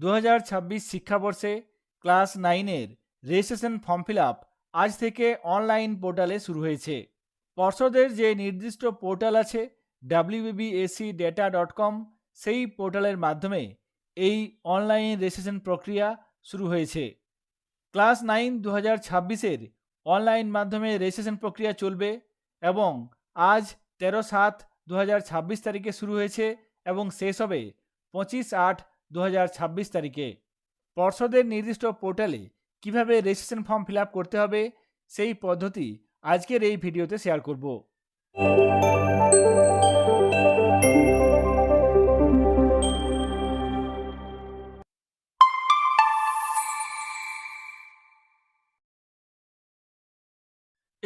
2026 শিক্ষাবর্ষে ক্লাস 9-এর registration form fill up আজ থেকে অনলাইন পোর্টালে শুরু হয়েছে। পর্ষদের যে নির্দিষ্ট পোর্টাল আছে wbbacdata.com, সেই পোর্টালের মাধ্যমে এই অনলাইন রেজিস্ট্রেশন প্রক্রিয়া শুরু হয়েছে। ক্লাস 9 2026-এর অনলাইন মাধ্যমে রেজিস্ট্রেশন প্রক্রিয়া চলবে এবং আজ 13/7/2026 তারিখে শুরু হয়েছে এবং শেষ হবে 25/8/2026 তারিখে। পর্ষদের নির্দিষ্ট পোর্টালে কিভাবে রেজিস্ট্রেশন ফর্ম ফিল আপ করতে হবে সেই পদ্ধতি আজকের এই ভিডিওতে শেয়ার করব।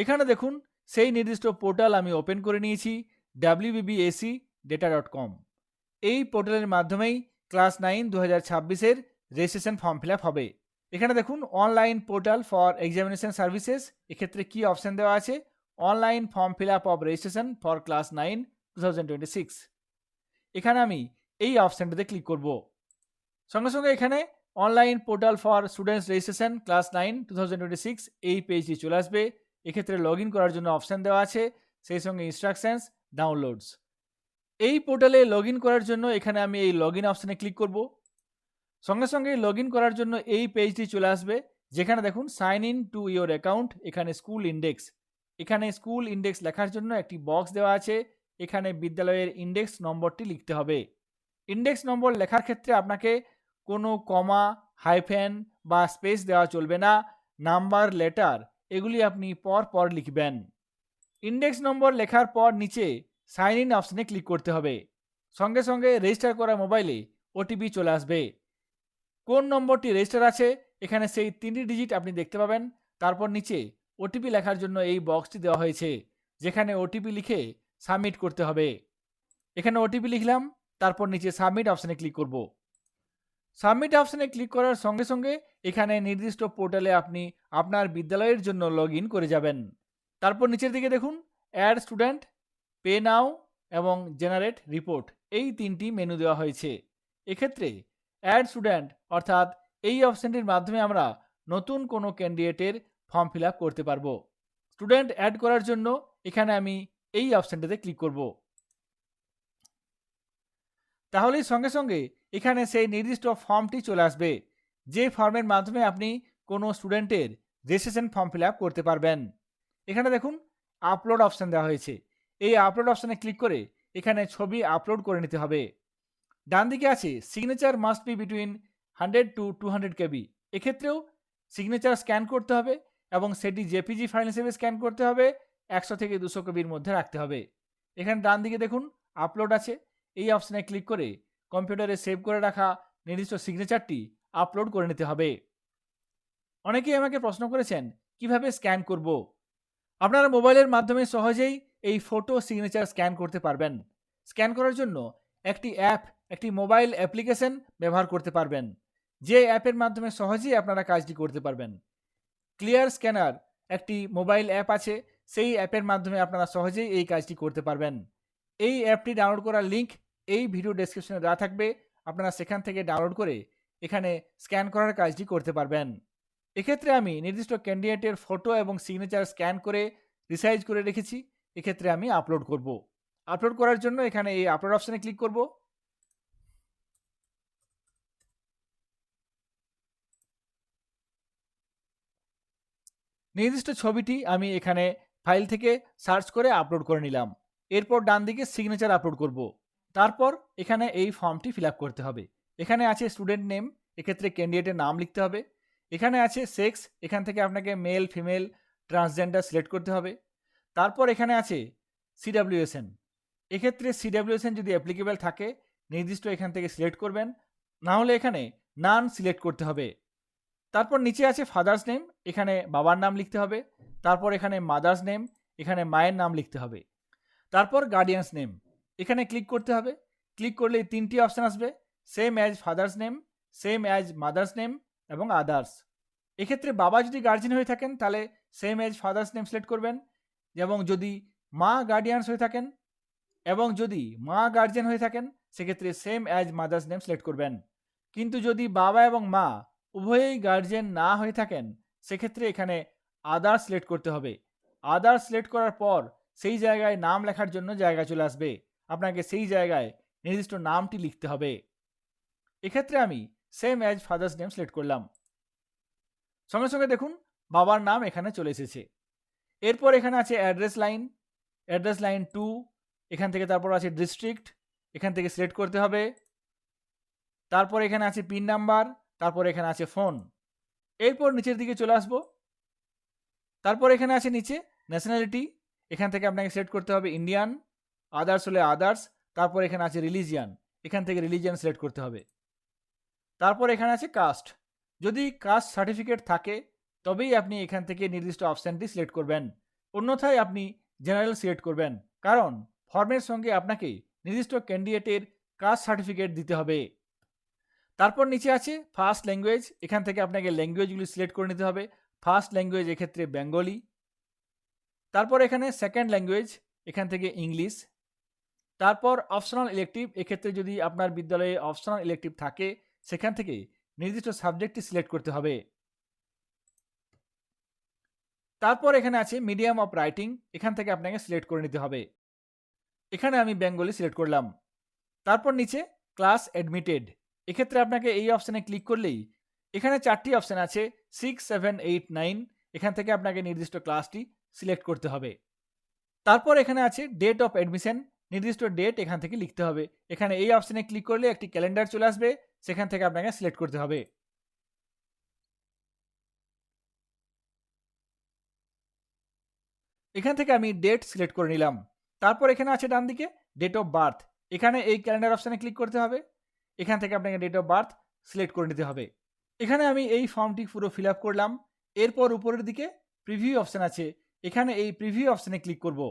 এখানে দেখুন সেই নির্দিষ্ট পোর্টাল আমি ওপেন করে নিয়েছি wbbacdata.com। এই পোর্টালের মাধ্যমেই ক্লাস 9 2026-এর রেজিস্ট্রেশন ফর্ম ফিল আপ হবে। এখানে দেখুন online portal for examination services, এক্ষেত্রে কি অপশন দেওয়া আছে, online form fill up of registration for class 9 2026। এখানে আমি এই অপশানটাতে ক্লিক করব। সঙ্গে সঙ্গে এখানে online portal for students registration class 9 2026 এই পেজটি চলে আসবে। এক্ষেত্রে লগ ইন করার জন্য অপশান দেওয়া আছে, সেই সঙ্গে ইনস্ট্রাকশনস, ডাউনলোডস। এই পোর্টালে লগ ইন করার জন্য এখানে আমি এই লগ ইন অপশানে ক্লিক করব। সঙ্গে সঙ্গে লগ ইন করার জন্য এই পেজটি চলে আসবে, যেখানে দেখুন sign in to your account, এখানে স্কুল ইন্ডেক্স, এখানে স্কুল ইন্ডেক্স লেখার জন্য একটি বক্স দেওয়া আছে। এখানে বিদ্যালয়ের ইন্ডেক্স নম্বরটি লিখতে হবে। ইন্ডেক্স নম্বর লেখার ক্ষেত্রে আপনাকে কোনো কমা, হাইফেন বা স্পেস দেওয়া চলবে না। নাম্বার, লেটার এগুলি আপনি পর পর লিখবেন। ইন্ডেক্স নম্বর লেখার পর নিচে সাইন ইন অপশানে ক্লিক করতে হবে। সঙ্গে সঙ্গে রেজিস্টার করা মোবাইলে ওটিপি চলে আসবে। কোন নম্বরটি রেজিস্টার আছে এখানে সেই 3টি ডিজিট আপনি দেখতে পাবেন। তারপর নিচে ওটিপি লেখার জন্য এই বক্সটি দেওয়া হয়েছে, যেখানে ওটিপি লিখে সাবমিট করতে হবে। এখানে ওটিপি লিখলাম, তারপর নিচে সাবমিট অপশানে ক্লিক করব। সাবমিট অপশানে ক্লিক করার সঙ্গে সঙ্গে এখানে নির্দিষ্ট পোর্টালে আপনি আপনার বিদ্যালয়ের জন্য লগ ইন করে যাবেন। তারপর নিচের দিকে দেখুন অ্যাড স্টুডেন্ট, পে নাও এবং জেনারেট রিপোর্ট, এই 3টি মেনু দেওয়া হয়েছে। এক্ষেত্রে অ্যাড স্টুডেন্ট অর্থাৎ এই অপশানটির মাধ্যমে আমরা নতুন কোনো ক্যান্ডিডেটের ফর্ম ফিল আপ করতে পারবো। স্টুডেন্ট অ্যাড করার জন্য এখানে আমি এই অপশানটাতে ক্লিক করব। তাহলেই সঙ্গে সঙ্গে এখানে সেই নির্দিষ্ট ফর্মটি চলে আসবে, যে ফর্মের মাধ্যমে আপনি কোনো স্টুডেন্টের রেজিস্ট্রেশন ফর্ম ফিল আপ করতে পারবেন। এখানে দেখুন আপলোড অপশান দেওয়া হয়েছে। এই আপলোড অপশানে ক্লিক করে এখানে ছবি আপলোড করে নিতে হবে। ডান দিকে আছে signature must be between 100 to 200 KB। এক্ষেত্রেও সিগনেচার স্ক্যান করতে হবে এবং সেটি জেপিজি ফাইল হিসেবে স্ক্যান করতে হবে, 100 থেকে 200 KBর মধ্যে রাখতে হবে। এখানে ডান দিকে দেখুন আপলোড আছে, এই অপশানে ক্লিক করে কম্পিউটারে সেভ করে রাখা নির্দিষ্ট সিগনেচারটি আপলোড করে নিতে হবে। অনেকেই আমাকে প্রশ্ন করেছেন কিভাবে স্ক্যান করব। আপনারা মোবাইলের মাধ্যমে সহজেই এই ফটো সিগনেচার স্ক্যান করতে পারবেন। স্ক্যান করার জন্য একটি অ্যাপ, একটি মোবাইল অ্যাপ্লিকেশন ব্যবহার করতে পারবেন, যে অ্যাপের মাধ্যমে সহজেই আপনারা কাজটি করতে পারবেন। ক্লিয়ার স্ক্যানার একটি মোবাইল অ্যাপ আছে, সেই অ্যাপের মাধ্যমে আপনারা সহজেই এই কাজটি করতে পারবেন। এই অ্যাপটি ডাউনলোড করার লিঙ্ক এই ভিডিও ডেসক্রিপশনে দেওয়া থাকবে, আপনারা সেখান থেকে ডাউনলোড করে এখানে স্ক্যান করার কাজটি করতে পারবেন। এক্ষেত্রে আমি নির্দিষ্ট ক্যান্ডিডেটের ফটো এবং সিগনেচার স্ক্যান করে রিসাইজ করে রেখেছি। এক্ষেত্রে আমি আপলোড করব। আপলোড করার জন্য এখানে এই আপলোড অপশানে ক্লিক করব। নির্দিষ্ট ছবিটি আমি এখানে ফাইল থেকে সার্চ করে আপলোড করে নিলাম। এরপর ডান দিকে সিগনেচার আপলোড করব। তারপর এখানে এই ফর্মটি ফিল আপ করতে হবে। এখানে আছে স্টুডেন্ট নেম, এক্ষেত্রে ক্যান্ডিডেটের নাম লিখতে হবে। এখানে আছে সেক্স, এখান থেকে আপনাকে মেল, ফিমেল, ট্রান্সজেন্ডার সিলেক্ট করতে হবে। তারপর এখানে আছে সিডাব্লিউএসএন, এক্ষেত্রে সিডাব্লিউএসএন যদি অ্যাপ্লিকেবল থাকে নির্দিষ্ট এখান থেকে সিলেক্ট করবেন, না হলে এখানে নান সিলেক্ট করতে হবে। তারপর নিচে আছে ফাদার্স নেম, এখানে বাবার নাম লিখতে হবে। তারপর এখানে মাদার্স নেম, এখানে মায়ের নাম লিখতে হবে। তারপর গার্ডিয়ানস নেম, এখানে ক্লিক করতে হবে। ক্লিক করলে 3টি অপশান আসবে, same as father's name, same as mother's name এবং আদার্স। এক্ষেত্রে বাবা যদি গার্জিয়ান হয়ে থাকেন তাহলে same as father's name select করবেন, এবং যদি মা গার্ডিয়ানস হয়ে থাকেন এবং যদি মা গার্জিয়ান হয়ে থাকেন সেক্ষেত্রে same as mother's name select করবেন। কিন্তু যদি বাবা এবং মা উভয়েই গার্জিয়ান না হয়ে থাকেন সেক্ষেত্রে এখানে আদার সিলেক্ট করতে হবে। আদার সিলেক্ট করার পর সেই জায়গায় নাম লেখার জন্য জায়গা চলে আসবে, আপনাকে সেই জায়গায় নির্দিষ্ট নামটি লিখতে হবে। এক্ষেত্রে আমি same as father's name select করলাম। সঙ্গে সঙ্গে দেখুন বাবার নাম এখানে চলে এসেছে। এরপর এখানে আছে অ্যাড্রেস লাইন 2, এখান থেকে তারপর আছে ডিস্ট্রিক্ট, এখান থেকে সিলেক্ট করতে হবে। তারপর এখানে আছে পিন নাম্বার, তারপর এখানে আছে ফোন। এরপর নিচের দিকে চলে আসবো। তারপর এখানে আছে নিচে ন্যাশনালিটি, এখান থেকে আপনাকে সিলেক্ট করতে হবে ইন্ডিয়ান, আদার্স হলে আদার্স। তারপর এখানে আছে রিলিজিয়ান, এখান থেকে রিলিজিয়ান সিলেক্ট করতে হবে। তারপর এখানে আছে কাস্ট, যদি কাস্ট সার্টিফিকেট থাকে তবেই আপনি এখান থেকে নির্দিষ্ট অপশানটি সিলেক্ট করবেন, অন্যথায় আপনি জেনারেল সিলেক্ট করবেন, কারণ ফর্মের সঙ্গে আপনাকে নির্দিষ্ট ক্যান্ডিডেটের কাস্ট সার্টিফিকেট দিতে হবে। তারপর নিচে আছে ফার্স্ট ল্যাঙ্গুয়েজ, এখান থেকে আপনাকে ল্যাঙ্গুয়েজগুলি সিলেক্ট করে নিতে হবে। ফার্স্ট ল্যাঙ্গুয়েজ এক্ষেত্রে বেঙ্গলি। তারপর এখানে সেকেন্ড ল্যাঙ্গুয়েজ, এখান থেকে ইংলিশ। তারপর অপশনাল ইলেকটিভ, এক্ষেত্রে যদি আপনার বিদ্যালয়ে অপশনাল ইলেকটিভ থাকে সেখান থেকে নির্দিষ্ট সাবজেক্টটি সিলেক্ট করতে হবে। তারপর এখানে আছে মিডিয়াম অফ রাইটিং, এখান থেকে আপনাকে সিলেক্ট করে নিতে হবে। এখানে আমি বেঙ্গলি সিলেক্ট করলাম। তারপর নিচে ক্লাস অ্যাডমিটেড, এক্ষেত্রে আপনাকে এই অপশানে ক্লিক করলেই এখানে 4টি অপশান আছে 6, 7, 8, 9, এখান থেকে আপনাকে নির্দিষ্ট ক্লাসটি সিলেক্ট করতে হবে। তারপর এখানে আছে ডেট অফ অ্যাডমিশন, নির্দিষ্ট ডেট এখান থেকে লিখতে হবে। এখানে এই অপশানে ক্লিক করলে একটি ক্যালেন্ডার চলে আসবে, সেখান থেকে আপনাকে সিলেক্ট করতে হবে। এখান থেকে আমি ডেট সিলেক্ট করে নিলাম। তারপর এখানে আছে ডান দিকে ডেট অফ বার্থ, এখানে এই ক্যালেন্ডার অপশানে ক্লিক করতে হবে, এখান থেকে আপনাকে ডেট অফ বার্থ সিলেক্ট করে নিতে হবে। এখানে আমি এই ফর্মটি পুরো ফিল আপ করলাম। এরপর উপরের দিকে প্রিভিউ অপশান আছে, এখানে এই প্রিভিউ অপশানে ক্লিক করব।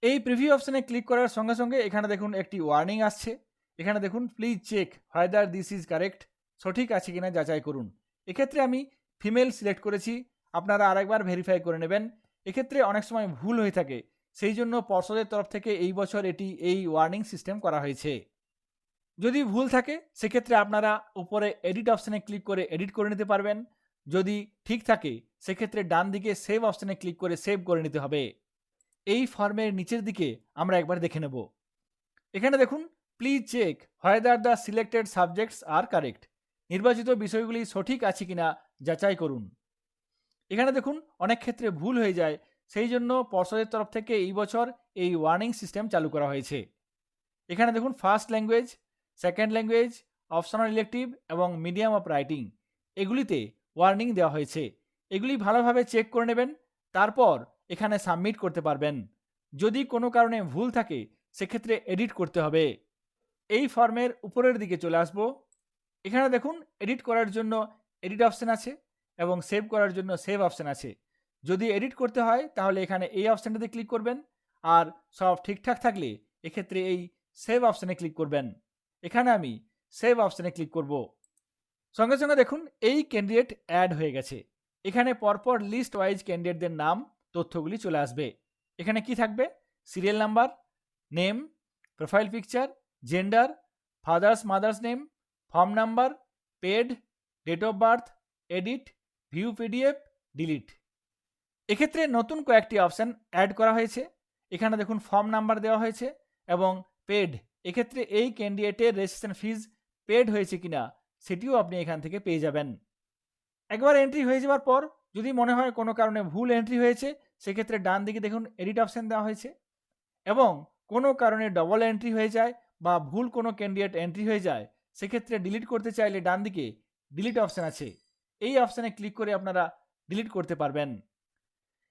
এই প্রিভিউ অপশানে ক্লিক করার সঙ্গে সঙ্গে এখানে দেখুন একটি ওয়ার্নিং আসছে, এখানে দেখুন please check whether this is correct, সঠিক আছে কিনা যাচাই করুন। এক্ষেত্রে আমি ফিমেল সিলেক্ট করেছি, আপনারা আরেকবার ভেরিফাই করে নেবেন। এক্ষেত্রে অনেক সময় ভুল হয়ে থাকে, সেই জন্য পর্ষদের তরফ থেকে এই বছর এই ওয়ার্নিং সিস্টেম করা হয়েছে। যদি ভুল থাকে সেক্ষেত্রে আপনারা উপরে এডিট অপশানে ক্লিক করে এডিট করে নিতে পারবেন, যদি ঠিক থাকে সেক্ষেত্রে ডান দিকে সেভ অপশানে ক্লিক করে সেভ করে নিতে হবে। এই ফর্মের নিচের দিকে আমরা একবার দেখে নেব। এখানে দেখুন please check whether the selected subjects are correct, নির্বাচিত বিষয়গুলি সঠিক আছে কিনা যাচাই করুন। এখানে দেখুন অনেক ক্ষেত্রে ভুল হয়ে যায়, সেই জন্য পর্ষদের তরফ থেকে এই বছর এই ওয়ার্নিং সিস্টেম চালু করা হয়েছে। এখানে দেখুন first language, second language, optional elective এবং মিডিয়াম অফ রাইটিং, এগুলিতে ওয়ার্নিং দেওয়া হয়েছে। এগুলি ভালোভাবে চেক করে নেবেন, তারপর এখানে সাবমিট করতে পারবেন। যদি কোনো কারণে ভুল থাকে সেক্ষেত্রে এডিট করতে হবে। এই ফর্মের উপরের দিকে চলে আসবো। এখানে দেখুন এডিট করার জন্য এডিট অপশান আছে এবং সেভ করার জন্য সেভ অপশান আছে। যদি এডিট করতে হয় তাহলে এখানে এই অপশানটাতে ক্লিক করবেন, আর সব ঠিকঠাক থাকলে এক্ষেত্রে এই সেভ অপশানে ক্লিক করবেন। এখানে আমি সেভ অপশানে ক্লিক করব। সঙ্গে সঙ্গে দেখুন এই ক্যান্ডিডেট অ্যাড হয়ে গেছে। এখানে পরপর লিস্ট ওয়াইজ ক্যান্ডিডেটদের নাম তথ্যগুলি চলে আসবে। এখানে কি থাকবে? Serial number, name, profile picture, gender, father's mother's name, form number, paid, date of birth, edit, view PDF, delete. এক্ষেত্রে নতুন কয়েকটি অপশান অ্যাড করা হয়েছে। এখানে দেখুন ফর্ম নাম্বার দেওয়া হয়েছে এবং পেড, এক্ষেত্রে এই ক্যান্ডিডেটের রেজিস্ট্রেশন ফিজ পেড হয়েছে কিনা সেটিও আপনি এখান থেকে পেয়ে যাবেন। একবার এন্ট্রি হয়ে যাওয়ার পর যদি মনে হয় কোনো কারণে ভুল এন্ট্রি হয়েছে সেক্ষেত্রে ডান দিকে দেখুন এডিট অপশান দেওয়া হয়েছে, এবং কোনো কারণে ডবল এন্ট্রি হয়ে যায় বা ভুল কোনো ক্যান্ডিডেট এন্ট্রি হয়ে যায় সেক্ষেত্রে ডিলিট করতে চাইলে ডান দিকে ডিলিট অপশান আছে, এই অপশানে ক্লিক করে আপনারা ডিলিট করতে পারবেন।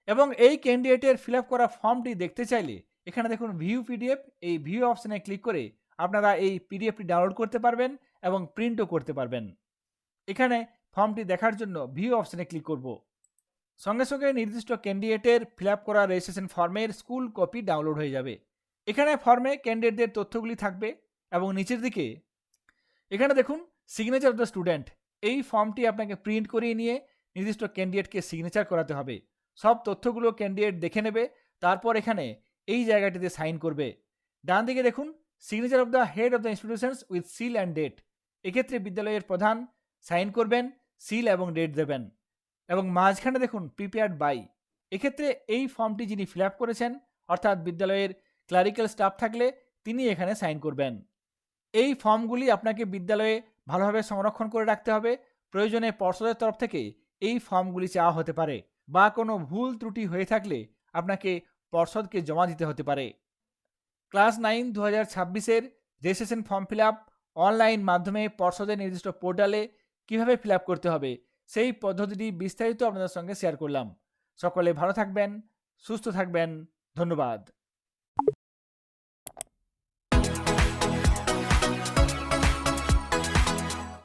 এবং এই ক্যান্ডিডেটের ফিল আপ করা ফর্মটি দেখতে চাইলে এখানে দেখুন ভিউ পিডিএফ, এই ভিউ অপশানে ক্লিক করে আপনারা এই পিডিএফটি ডাউনলোড করতে পারবেন এবং প্রিন্টও করতে পারবেন। এখানে ফর্মটি দেখার জন্য ভিউ অপশানে ক্লিক করব। সঙ্গে সঙ্গে নির্দিষ্ট ক্যান্ডিডেটের ফিল আপ করা রেজিস্ট্রেশন ফর্মের স্কুল কপি ডাউনলোড হয়ে যাবে। এখানে ফর্মে ক্যান্ডিডেটদের তথ্যগুলি থাকবে এবং নিচের দিকে এখানে দেখুন সিগনেচার অফ দ্য স্টুডেন্ট, এই ফর্মটি আপনাকে প্রিন্ট করিয়ে নিয়ে নির্দিষ্ট ক্যান্ডিডেটকে সিগনেচার করাতে হবে। সব তথ্যগুলো ক্যান্ডিডেট দেখে নেবে, তারপর এখানে এই জায়গাটিতে সাইন করবে। ডান দিকে দেখুন signature of the head of the institutions with seal and date, এক্ষেত্রে বিদ্যালয়ের প্রধান সাইন করবেন, সিল এবং ডেট দেবেন এবং মাঝখানে দেখুন প্রিপেয়ার্ড বাই। এক্ষেত্রে এই ফর্মটি যিনি ফিল আপ করেছেন অর্থাৎ বিদ্যালয়ের ক্লারিক্যাল স্টাফ থাকলে তিনি এখানে সাইন করবেন। এই ফর্মগুলি আপনাকে বিদ্যালয়ে ভালোভাবে সংরক্ষণ করে রাখতে হবে। প্রয়োজনে পর্ষদের তরফ থেকে এই ফর্মগুলি চাওয়া হতে পারে বা কোনো ভুল ত্রুটি হয়ে থাকলে আপনাকে পর্ষদকে জমা দিতে হতে পারে। ক্লাস 9 2026-এর registration form fill up online মাধ্যমে পর্ষদের নির্দিষ্ট পোর্টালে কীভাবে ফিল আপ করতে হবে সেই পদ্ধতিটি বিস্তারিত আপনাদের সঙ্গে শেয়ার করলাম। সকলে ভালো থাকবেন, সুস্থ থাকবেন। ধন্যবাদ।